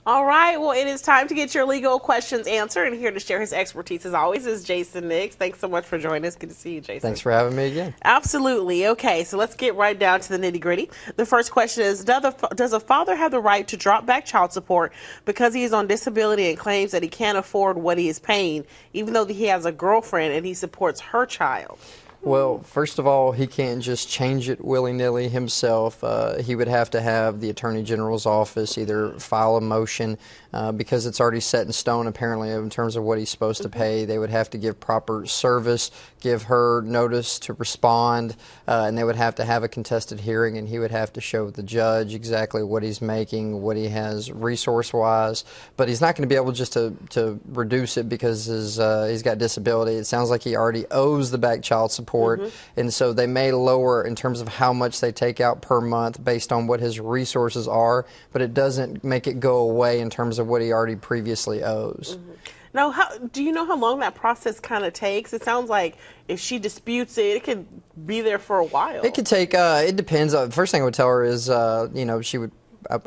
All right, well, it is time to get your legal questions answered, and here to share his expertise, as always, is Jason Nix. Thanks so much for joining us. Good to see you, Jason. Thanks for having me again. Absolutely. Okay, so let's get right down to the nitty gritty. The first question is, does a father have the right to drop back child support because he is on disability and claims that he can't afford what he is paying, even though he has a girlfriend and he supports her child? Well, first of all, he can't just change it willy-nilly himself. He would have to have the Attorney General's office either file a motion because it's already set in stone, apparently, in terms of what he's supposed to pay. They would have to give proper service, give her notice to respond, and they would have to have a contested hearing, and he would have to show the judge exactly what he's making, what he has resource-wise. But he's not going to be able just to reduce it because he's got disability. It sounds like he already owes the back child support. And so they may lower in terms of how much they take out per month based on what his resources are, but it doesn't make it go away in terms of what he already previously owes. Now, do you know how long that process kind of takes? It sounds like if she disputes it, it could be there for a while. It could take, it depends. First thing I would tell her is,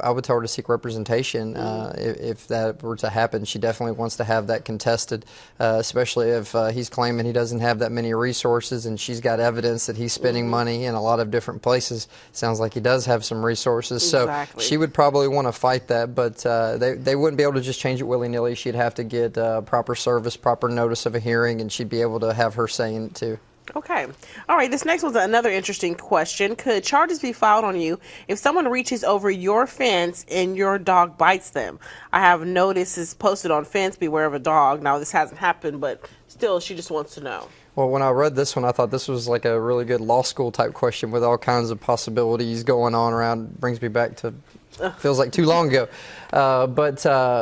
I would tell her to seek representation if that were to happen. She definitely wants to have that contested, especially if he's claiming he doesn't have that many resources and she's got evidence that he's spending money in a lot of different places. Sounds like he does have some resources. Exactly. So she would probably want to fight that, but they wouldn't be able to just change it willy-nilly. She'd have to get proper service, proper notice of a hearing, and she'd be able to have her say in it too. Okay. All right. This next one's another interesting question. Could charges be filed on you if someone reaches over your fence and your dog bites them? I have notices posted on fence, beware of a dog. Now, this hasn't happened, but still, she just wants to know. Well, when I read this one, I thought this was like a really good law school type question with all kinds of possibilities going on around. Brings me back to, feels like too long ago. But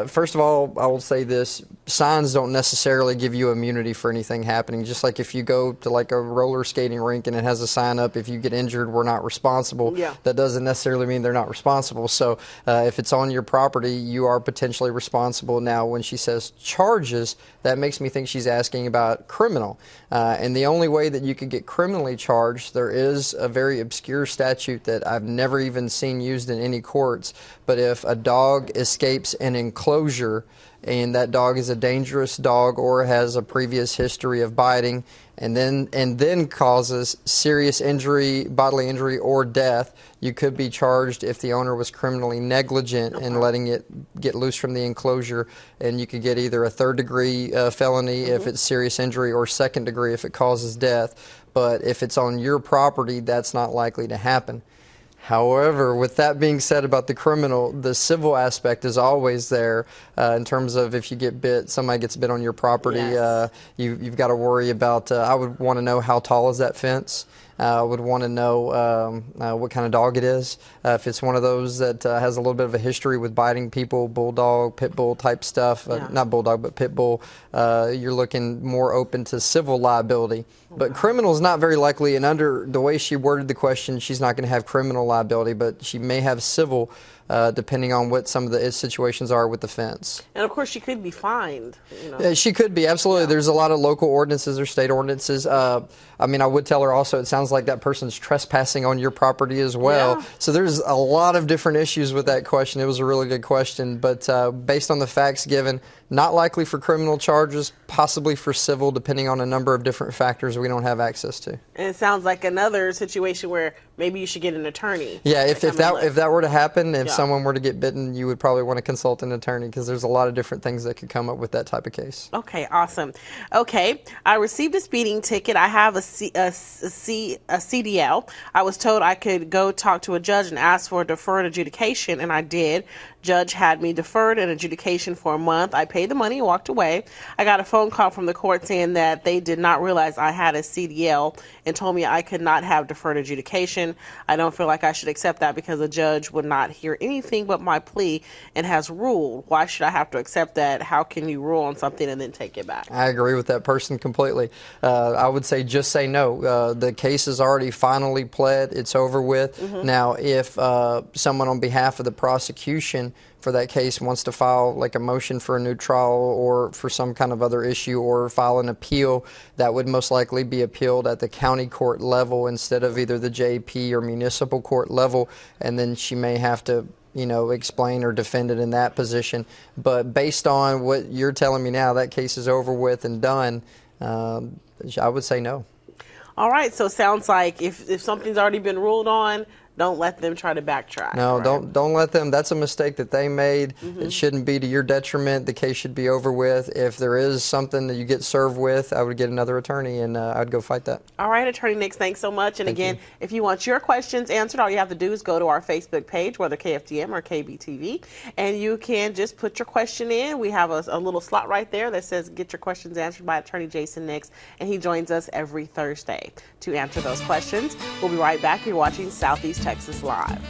first of all, I will say this. Signs don't necessarily give you immunity for anything happening. Just like if you go to like a roller skating rink and it has a sign up, if you get injured, we're not responsible. Yeah. That doesn't necessarily mean they're not responsible. So if it's on your property, you are potentially responsible. Now, when she says charges, that makes me think she's asking about criminal. And the only way that you could get criminally charged, there is a very obscure statute that I've never even seen used in any courts. But if a dog escapes an enclosure and that dog is a dangerous dog or has a previous history of biting and then causes serious injury, bodily injury, or death, you could be charged if the owner was criminally negligent in letting it get loose from the enclosure, and you could get either a third-degree felony if it's serious injury or second degree if it causes death. But if it's on your property, that's not likely to happen. However, with that being said about the criminal, the civil aspect is always there in terms of if you get bit, somebody gets bit on your property, Yes. you've got to worry about, I would want to know how tall is that fence. I would want to know what kind of dog it is. If it's one of those that has a little bit of a history with biting people, bulldog, pit bull type stuff, not bulldog, but pit bull, you're looking more open to civil liability. But criminal is not very likely, and under the way she worded the question, she's not going to have criminal liability, but she may have civil depending on what some of the situations are with the fence. And of course, she could be fined. You know. She could be, absolutely. Yeah. There's a lot of local ordinances or state ordinances. I mean, I would tell her also, it sounds like that person's trespassing on your property as well. Yeah. So there's a lot of different issues with that question. It was a really good question, but based on the facts given, not likely for criminal charges, possibly for civil, depending on a number of different factors we don't have access to. And it sounds like another situation where maybe you should get an attorney. Yeah, if that were to happen, if Yeah. someone were to get bitten, you would probably want to consult an attorney because there's a lot of different things that could come up with that type of case. Okay, awesome. Okay, I received a speeding ticket. I have a CDL. I was told I could go talk to a judge and ask for a deferred adjudication, and I did. Judge had me deferred an adjudication for a month. I paid the money and walked away. I got a phone call from the court saying that they did not realize I had a CDL and told me I could not have deferred adjudication. I don't feel like I should accept that because the judge would not hear anything but my plea and has ruled. Why should I have to accept that? How can you rule on something and then take it back? I agree with that person completely. I would say just say no. The case is already finally pled. It's over with. Now, if someone on behalf of the prosecution for that case wants to file like a motion for a new trial or for some kind of other issue or file an appeal, that would most likely be appealed at the county court level instead of either the JP or municipal court level, and then she may have to explain or defend it in that position. But based on what you're telling me now, that case is over with and done. I would say no. All right, so it sounds like if something's already been ruled on, don't let them try to backtrack. No, right? don't let them. That's a mistake that they made. It shouldn't be to your detriment. The case should be over with. If there is something that you get served with, I would get another attorney, and I'd go fight that. All right, Attorney Nix, thanks so much. And Thank again, you. if you want your questions answered, all you have to do is go to our Facebook page, whether KFDM or KBTV, and you can just put your question in. We have a little slot right there that says get your questions answered by Attorney Jason Nix, and he joins us every Thursday to answer those questions. We'll be right back. You're watching Southeast Texas Live.